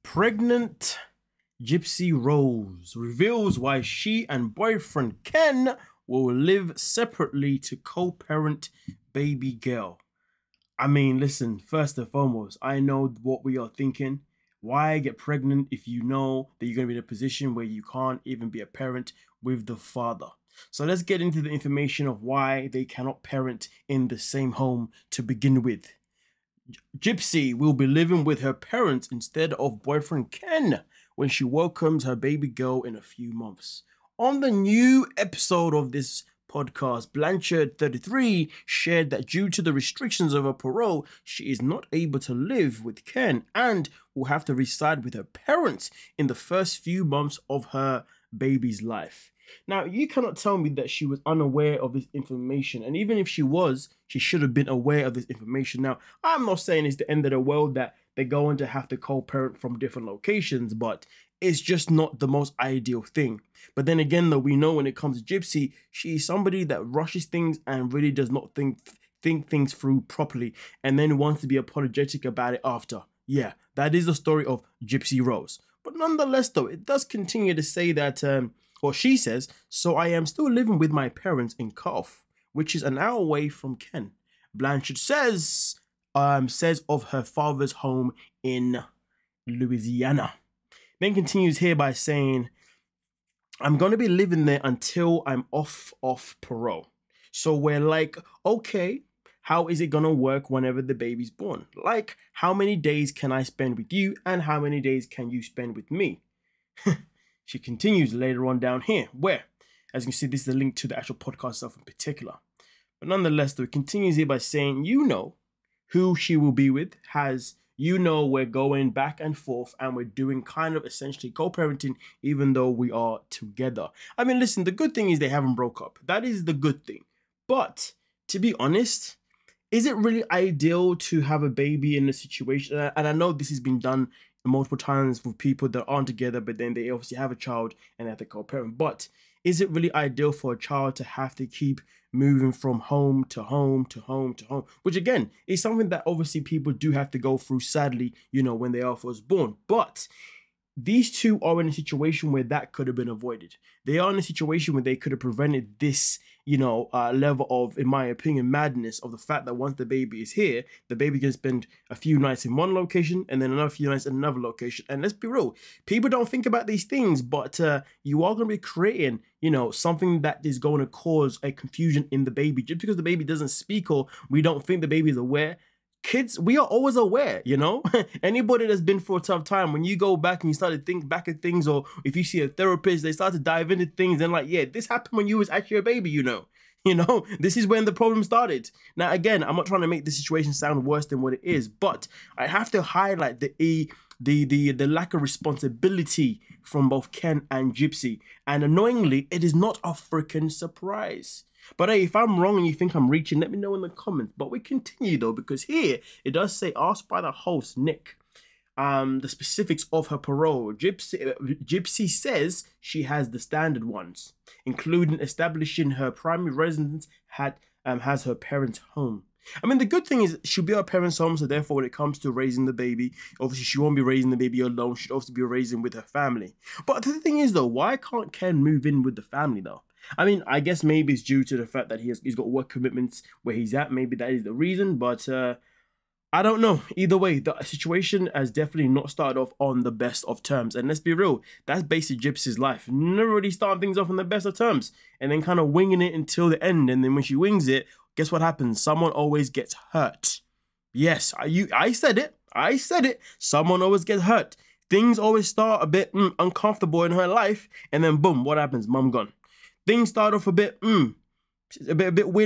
Pregnant Gypsy Rose reveals why she and boyfriend Ken will live separately to co-parent baby girl. I mean, listen, first and foremost, I know what we are thinking. Why get pregnant if you know that you're going to be in a position where you can't even be a parent with the father? So let's get into the information of why they cannot parent in the same home to begin with. Gypsy will be living with her parents instead of boyfriend Ken when she welcomes her baby girl in a few months. On the new episode of this podcast, Blanchard 33 shared that due to the restrictions of her parole, she is not able to live with Ken and will have to reside with her parents in the first few months of her baby's life. Now, you cannot tell me that she was unaware of this information, and even if she was, she should have been aware of this information. Now, I'm not saying it's the end of the world that they're going to have to co-parent from different locations, but it's just not the most ideal thing. But then again, though, we know when it comes to Gypsy, she's somebody that rushes things and really does not think things through properly, and then wants to be apologetic about it after. Yeah, that is the story of Gypsy Rose. But nonetheless, though, it does continue to say that, or she says, so I am still living with my parents in Cuff, which is an hour away from Ken. Blanchard says of her father's home in Louisiana. Then continues here by saying, I'm going to be living there until I'm off parole. So we're like, okay, how is it going to work whenever the baby's born? Like, how many days can I spend with you and how many days can you spend with me? She continues later on down here, where, as you can see, this is a link to the actual podcast itself in particular. But nonetheless, though, it continues here by saying, you know who she will be with, we're going back and forth and we're doing kind of essentially co-parenting even though we are together. I mean, listen, the good thing is they haven't broke up. That is the good thing. But to be honest, is it really ideal to have a baby in a situation? And I know this has been done multiple times with people that aren't together, but then they obviously have a child and they have to co-parent. But is it really ideal for a child to have to keep moving from home to home to home to home? Which again, is something that obviously people do have to go through, sadly, when they are first born. But these two are in a situation where that could have been avoided. They are in a situation where they could have prevented this, level of, in my opinion, madness of the fact that once the baby is here, the baby can spend a few nights in one location and then another few nights in another location. And let's be real, people don't think about these things, but you are going to be creating, something that is going to cause a confusion in the baby. Just because the baby doesn't speak or we don't think the baby is aware, kids, we are always aware, Anybody that's been through a tough time, when you go back and you start to think back at things, or if you see a therapist, they start to dive into things and like, yeah, this happened when you was actually a baby, this is when the problem started. Now, again, I'm not trying to make the situation sound worse than what it is, but I have to highlight the lack of responsibility from both Ken and Gypsy. And annoyingly, it is not a freaking surprise. But hey, if I'm wrong and you think I'm reaching, let me know in the comments. But we continue though, because here it does say, asked by the host, Nick, the specifics of her parole. Gypsy says she has the standard ones, including establishing her primary residence has her parents' home. I mean, the good thing is she'll be her parents' home, so therefore when it comes to raising the baby, obviously she won't be raising the baby alone. She'll also be raising with her family. But the thing is though, why can't Ken move in with the family though? I mean, I guess maybe it's due to the fact that he's got work commitments where he's at. Maybe that is the reason, but I don't know. Either way, the situation has definitely not started off on the best of terms. And let's be real, that's basically Gypsy's life. Never really starting things off on the best of terms and then kind of winging it until the end. And then when she wings it, guess what happens? Someone always gets hurt. Yes, I said it. I said it. Someone always gets hurt. Things always start a bit uncomfortable in her life. And then boom, what happens? Mom gone. Things start off a bit weird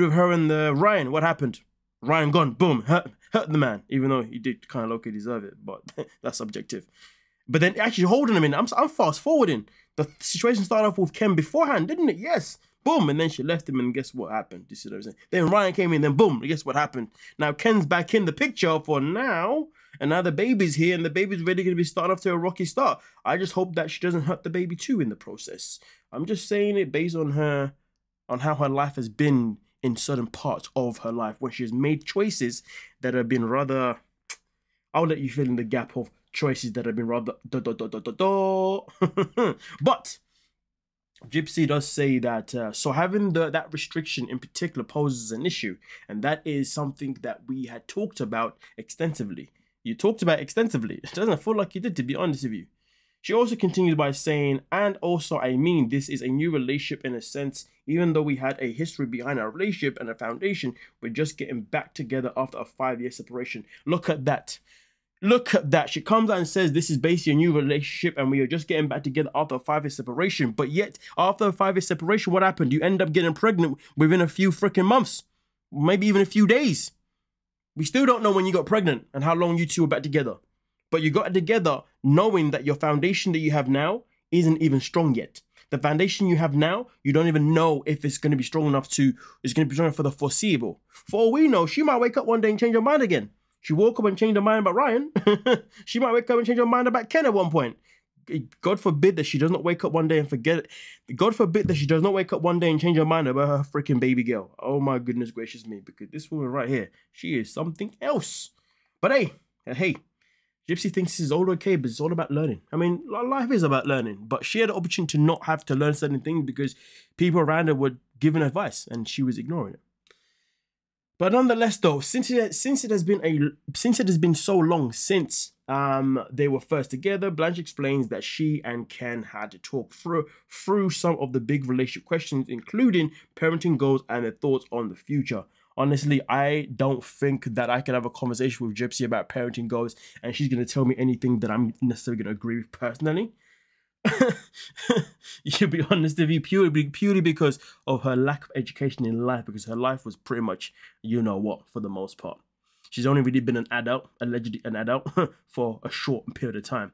with her and Ryan. What happened? Ryan gone. Boom. Hurt the man. Even though he did kind of low-key deserve it, but that's subjective. But then actually, hold on a minute. I'm fast forwarding. The situation started off with Ken beforehand, didn't it? Yes. Boom. And then she left him, and guess what happened? You see what I'm saying? Then Ryan came in, then boom. Guess what happened? Now Ken's back in the picture for now. And now the baby's here, and the baby's really going to be starting off to a rocky start. I just hope that she doesn't hurt the baby too in the process. I'm just saying it based on how her life has been in certain parts of her life when she has made choices that have been rather, I'll let you fill in the gap of choices that have been rather but Gypsy does say that so having that restriction in particular poses an issue, and that is something that we had talked about extensively. You talked about extensively. It doesn't feel like you did, to be honest with you. She also continues by saying, and also I mean this is a new relationship in a sense, even though we had a history behind our relationship and a foundation, we're just getting back together after a 5-year separation. Look at that. Look at that. She comes out and says this is basically a new relationship and we are just getting back together after a 5-year separation. But yet, after a 5-year separation, what happened? You end up getting pregnant within a few freaking months. Maybe even a few days. We still don't know when you got pregnant and how long you two were back together. But you got together knowing that your foundation that you have now isn't even strong yet. The foundation you have now, you don't even know if it's going to be strong enough it's going to be strong enough for the foreseeable. For all we know, she might wake up one day and change her mind again. She woke up and changed her mind about Ryan. She might wake up and change her mind about Ken at one point. God forbid that she does not wake up one day and forget it. God forbid that she does not wake up one day and change her mind about her freaking baby girl. Oh my goodness gracious me. Because this woman right here, she is something else. But hey, Gypsy thinks this is all okay, but it's all about learning. I mean, life is about learning. But she had the opportunity to not have to learn certain things because people around her were giving advice and she was ignoring it. But nonetheless, though, since it has been so long since they were first together, Blanche explains that she and Ken had to talk through some of the big relationship questions, including parenting goals and their thoughts on the future. Honestly, I don't think that I can have a conversation with Gypsy about parenting goals and she's going to tell me anything that I'm necessarily going to agree with personally. You be honest with you, purely because of her lack of education in life, because her life was pretty much, you know what, for the most part. She's only really been an adult, allegedly an adult, for a short period of time.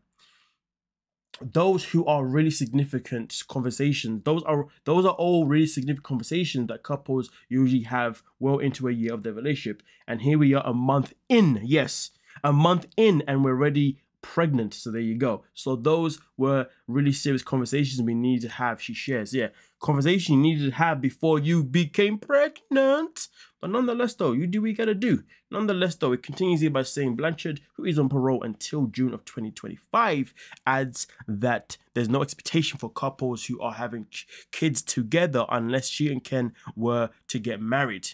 Those who are really significant conversations, those are all really significant conversations that couples usually have well into a year of their relationship. And here we are a month in, yes, a month in, and we're already pregnant. So there you go. So those were really serious conversations we needed to have. She shares, yeah, conversation you needed to have before you became pregnant. But nonetheless, though, you do what you gotta do. Nonetheless, though, it continues here by saying Blanchard, who is on parole until June of 2025, adds that there's no expectation for couples who are having kids together unless she and Ken were to get married.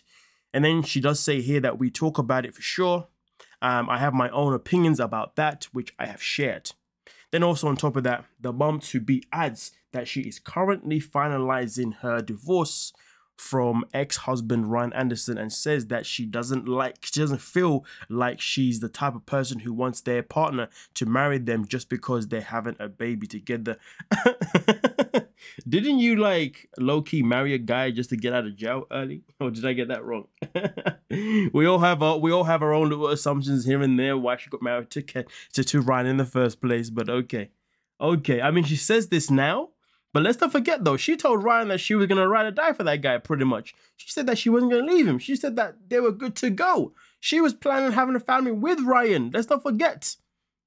And then she does say here that we talk about it for sure. I have my own opinions about that, which I have shared. Then also on top of that, the mom-to-be adds that she is currently finalizing her divorce from ex-husband Ryan Anderson and says that she doesn't feel like she's the type of person who wants their partner to marry them just because they're having a baby together. Didn't you like low-key marry a guy just to get out of jail early? Or did I get that wrong? we all have our own little assumptions here and there why she got married to Ryan in the first place, but okay. I mean, she says this now, but let's not forget though, she told Ryan that she was gonna ride or die for that guy pretty much. She said that she wasn't gonna leave him. She said that they were good to go. She was planning on having a family with Ryan. Let's not forget.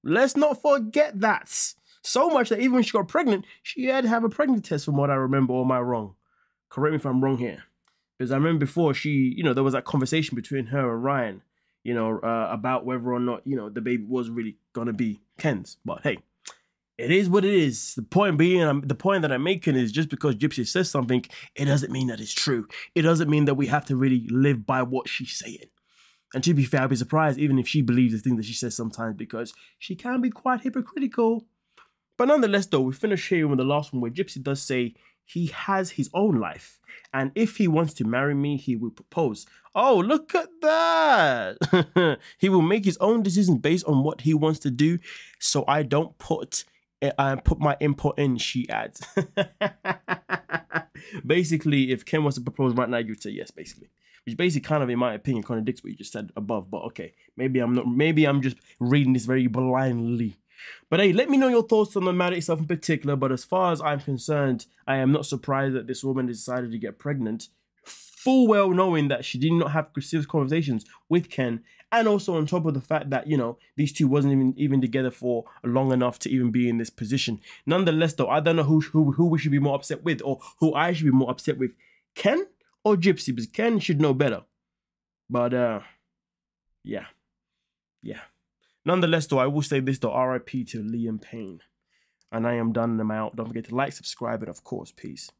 Let's not forget that. So much that even when she got pregnant, she had to have a pregnancy test from what I remember, or am I wrong? Correct me if I'm wrong here. Because I remember before there was that conversation between her and Ryan, about whether or not, the baby was really going to be Ken's. But hey, it is what it is. The point that I'm making is just because Gypsy says something, it doesn't mean that it's true. It doesn't mean that we have to really live by what she's saying. And to be fair, I'd be surprised even if she believes the things that she says sometimes, because she can be quite hypocritical. But nonetheless, though, we finish here with the last one where Gypsy does say he has his own life. And if he wants to marry me, he will propose. Oh, look at that. He will make his own decisions based on what he wants to do. So I don't put my input in, she adds. Basically, if Ken wants to propose right now, you would say yes, basically. Which basically kind of, in my opinion, contradicts what you just said above. But okay, maybe I'm just reading this very blindly. But hey, let me know your thoughts on the matter itself in particular. But as far as I'm concerned, I am not surprised that this woman decided to get pregnant, full well knowing that she did not have serious conversations with Ken. And also on top of the fact that, these two wasn't even together for long enough to even be in this position. Nonetheless, though, I don't know who we should be more upset with, or who I should be more upset with, Ken or Gypsy, because Ken should know better. But yeah. Nonetheless, though, I will say this, though, R.I.P. to Liam Payne. And I am done and I'm out. Don't forget to like, subscribe, and of course, peace.